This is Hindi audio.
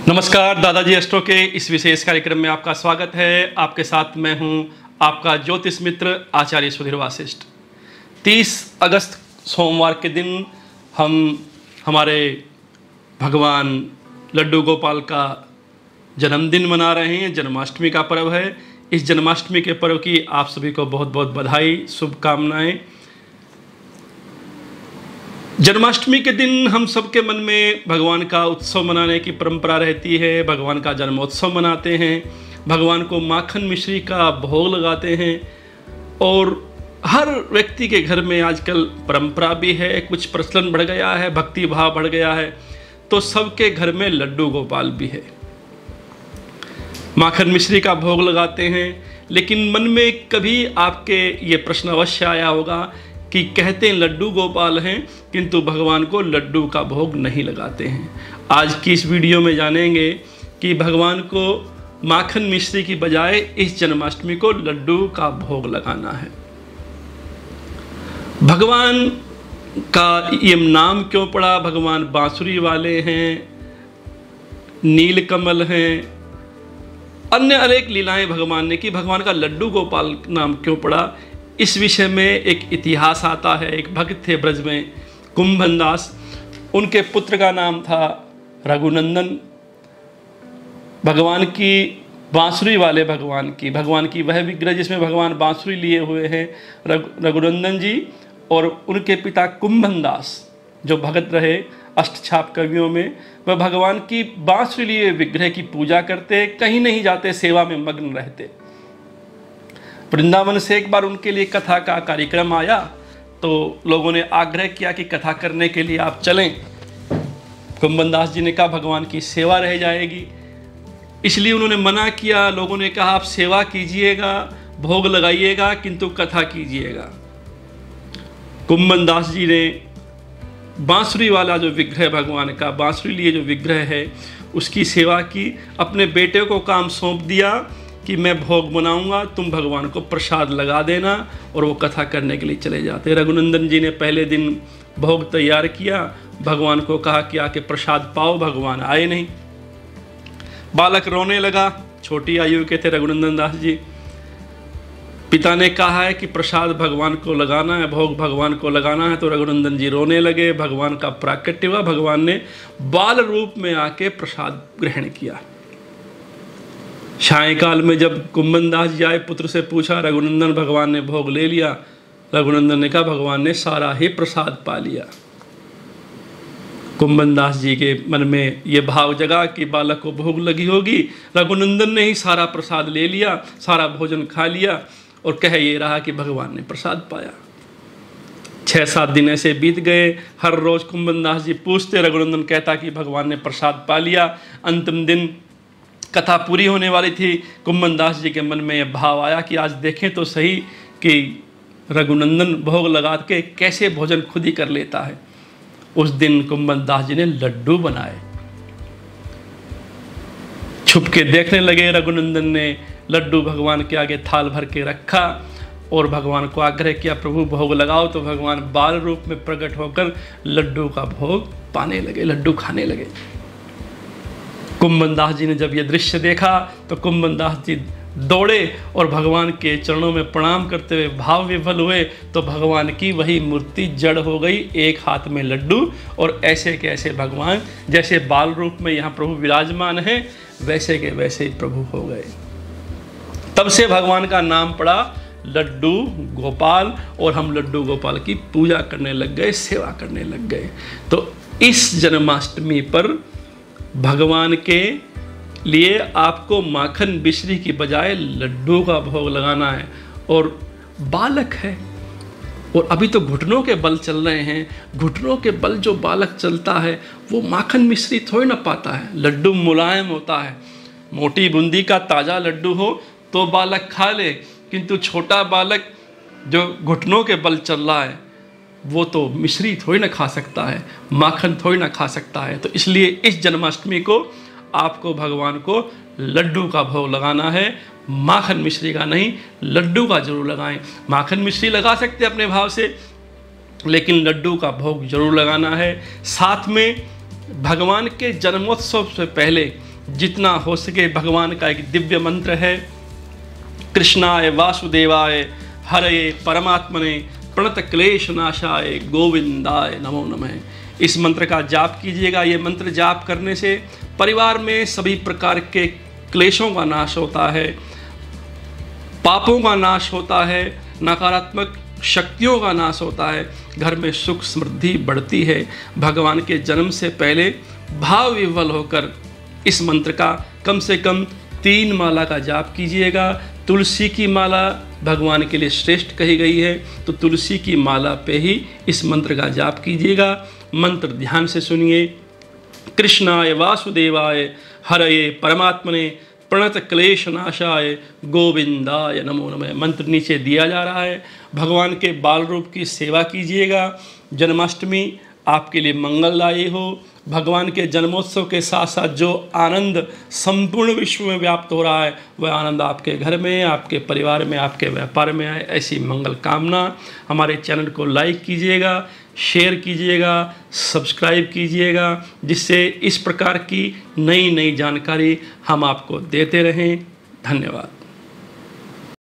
नमस्कार, दादाजी एस्ट्रो के इस विशेष कार्यक्रम में आपका स्वागत है। आपके साथ मैं हूं आपका ज्योतिष मित्र आचार्य सुधीर वासिष्ठ। 30 अगस्त सोमवार के दिन हम हमारे भगवान लड्डू गोपाल का जन्मदिन मना रहे हैं। जन्माष्टमी का पर्व है। इस जन्माष्टमी के पर्व की आप सभी को बहुत बहुत बधाई, शुभकामनाएं। जन्माष्टमी के दिन हम सबके मन में भगवान का उत्सव मनाने की परंपरा रहती है। भगवान का जन्मोत्सव मनाते हैं, भगवान को माखन मिश्री का भोग लगाते हैं और हर व्यक्ति के घर में आजकल परंपरा भी है, कुछ प्रचलन बढ़ गया है, भक्ति भाव बढ़ गया है, तो सबके घर में लड्डू गोपाल भी है, माखन मिश्री का भोग लगाते हैं। लेकिन मन में कभी आपके ये प्रश्न अवश्य आया होगा कि कहते हैं लड्डू गोपाल हैं किंतु भगवान को लड्डू का भोग नहीं लगाते हैं। आज की इस वीडियो में जानेंगे कि भगवान को माखन मिश्री की बजाय इस जन्माष्टमी को लड्डू का भोग लगाना है। भगवान का ये नाम क्यों पड़ा? भगवान बांसुरी वाले हैं, नीलकमल हैं, अन्य अनेक लीलाएं भगवान ने की। भगवान का लड्डू गोपाल नाम क्यों पड़ा, इस विषय में एक इतिहास आता है। एक भक्त थे ब्रज में, कुंभनदास। उनके पुत्र का नाम था रघुनंदन। भगवान की बांसुरी वाले भगवान की वह विग्रह जिसमें भगवान बांसुरी लिए हुए हैं, रघुनंदन जी, और उनके पिता कुंभनदास जो भगत रहे अष्टछाप कवियों में, वह भगवान की बांसुरी लिए विग्रह की पूजा करते, कहीं नहीं जाते, सेवा में मग्न रहते। वृंदावन से एक बार उनके लिए कथा का कार्यक्रम आया तो लोगों ने आग्रह किया कि कथा करने के लिए आप चलें। कुंभनदास जी ने कहा भगवान की सेवा रह जाएगी, इसलिए उन्होंने मना किया। लोगों ने कहा आप सेवा कीजिएगा, भोग लगाइएगा, किंतु कथा कीजिएगा। कुंभनदास जी ने बांसुरी वाला जो विग्रह, भगवान का बांसुरी लिए जो विग्रह है, उसकी सेवा की। अपने बेटे को काम सौंप दिया कि मैं भोग बनाऊंगा, तुम भगवान को प्रसाद लगा देना, और वो कथा करने के लिए चले जाते। रघुनंदन जी ने पहले दिन भोग तैयार किया, भगवान को कहा कि आके प्रसाद पाओ, भगवान आए नहीं। बालक रोने लगा, छोटी आयु के थे रघुनंदन दास जी। पिता ने कहा है कि प्रसाद भगवान को लगाना है, भोग भगवान को लगाना है, तो रघुनंदन जी रोने लगे। भगवान का प्राकट्य हुआ, भगवान ने बाल रूप में आके प्रसाद ग्रहण किया। सायंकाल में जब कुंभनदास जी आए, पुत्र से पूछा, रघुनंदन भगवान ने भोग ले लिया? रघुनंदन ने कहा भगवान ने सारा ही प्रसाद पा लिया। कुंभनदास जी के मन में ये भाव जगा कि बालक को भोग लगी होगी, रघुनंदन ने ही सारा प्रसाद ले लिया, सारा भोजन खा लिया, और कह ये रहा कि भगवान ने प्रसाद पाया। 6-7 दिन ऐसे बीत गए। हर रोज कुंभनदास जी पूछते, रघुनंदन कहता कि भगवान ने प्रसाद पा लिया। अंतिम दिन कथा पूरी होने वाली थी। कुंभनदास जी के मन में यह भाव आया कि आज देखें तो सही कि रघुनंदन भोग लगा के कैसे भोजन खुद ही कर लेता है। उस दिन कुंभनदास जी ने लड्डू बनाए। छुप के देखने लगे। रघुनंदन ने लड्डू भगवान के आगे थाल भर के रखा और भगवान को आग्रह किया प्रभु भोग लगाओ, तो भगवान बाल रूप में प्रकट होकर लड्डू का भोग पाने लगे, लड्डू खाने लगे। कुंभनदास जी ने जब ये दृश्य देखा तो कुंभनदास जी दौड़े और भगवान के चरणों में प्रणाम करते हुए भाव विभल हुए, तो भगवान की वही मूर्ति जड़ हो गई। एक हाथ में लड्डू और ऐसे के ऐसे भगवान, जैसे बाल रूप में यहाँ प्रभु विराजमान है, वैसे के वैसे ही प्रभु हो गए। तब से भगवान का नाम पड़ा लड्डू गोपाल, और हम लड्डू गोपाल की पूजा करने लग गए, सेवा करने लग गए। तो इस जन्माष्टमी पर भगवान के लिए आपको माखन मिश्री की बजाय लड्डू का भोग लगाना है। और बालक है और अभी तो घुटनों के बल चल रहे हैं, घुटनों के बल जो बालक चलता है वो माखन मिश्री थोड़ी ना पाता है। लड्डू मुलायम होता है, मोटी बूंदी का ताज़ा लड्डू हो तो बालक खा ले, किंतु छोटा बालक जो घुटनों के बल चल रहा है वो तो मिश्री थोड़ी ना खा सकता है, माखन थोड़ी ना खा सकता है। तो इसलिए इस जन्माष्टमी को आपको भगवान को लड्डू का भोग लगाना है, माखन मिश्री का नहीं, लड्डू का जरूर लगाएं। माखन मिश्री लगा सकते हैं अपने भाव से, लेकिन लड्डू का भोग जरूर लगाना है। साथ में भगवान के जन्मोत्सव से पहले जितना हो सके भगवान का एक दिव्य मंत्र है, कृष्णाय वासुदेवाय हरये परमात्मने प्रणत क्लेश नाशाय गोविंदाय नमो नमः। इस मंत्र का जाप कीजिएगा। ये मंत्र जाप करने से परिवार में सभी प्रकार के क्लेशों का नाश होता है, पापों का नाश होता है, नकारात्मक शक्तियों का नाश होता है, घर में सुख समृद्धि बढ़ती है। भगवान के जन्म से पहले भाव विह्वल होकर इस मंत्र का कम से कम 3 माला का जाप कीजिएगा। तुलसी की माला भगवान के लिए श्रेष्ठ कही गई है, तो तुलसी की माला पे ही इस मंत्र का जाप कीजिएगा। मंत्र ध्यान से सुनिए। कृष्णाय वासुदेवाय हरये परमात्मने प्रणत क्लेश नाशाय गोविंदाय नमो नमः। मंत्र नीचे दिया जा रहा है। भगवान के बाल रूप की सेवा कीजिएगा। जन्माष्टमी आपके लिए मंगलदायी हो। भगवान के जन्मोत्सव के साथ साथ जो आनंद संपूर्ण विश्व में व्याप्त हो रहा है, वह आनंद आपके घर में, आपके परिवार में, आपके व्यापार में आए, ऐसी मंगल कामना। हमारे चैनल को लाइक कीजिएगा, शेयर कीजिएगा, सब्सक्राइब कीजिएगा, जिससे इस प्रकार की नई नई जानकारी हम आपको देते रहें। धन्यवाद।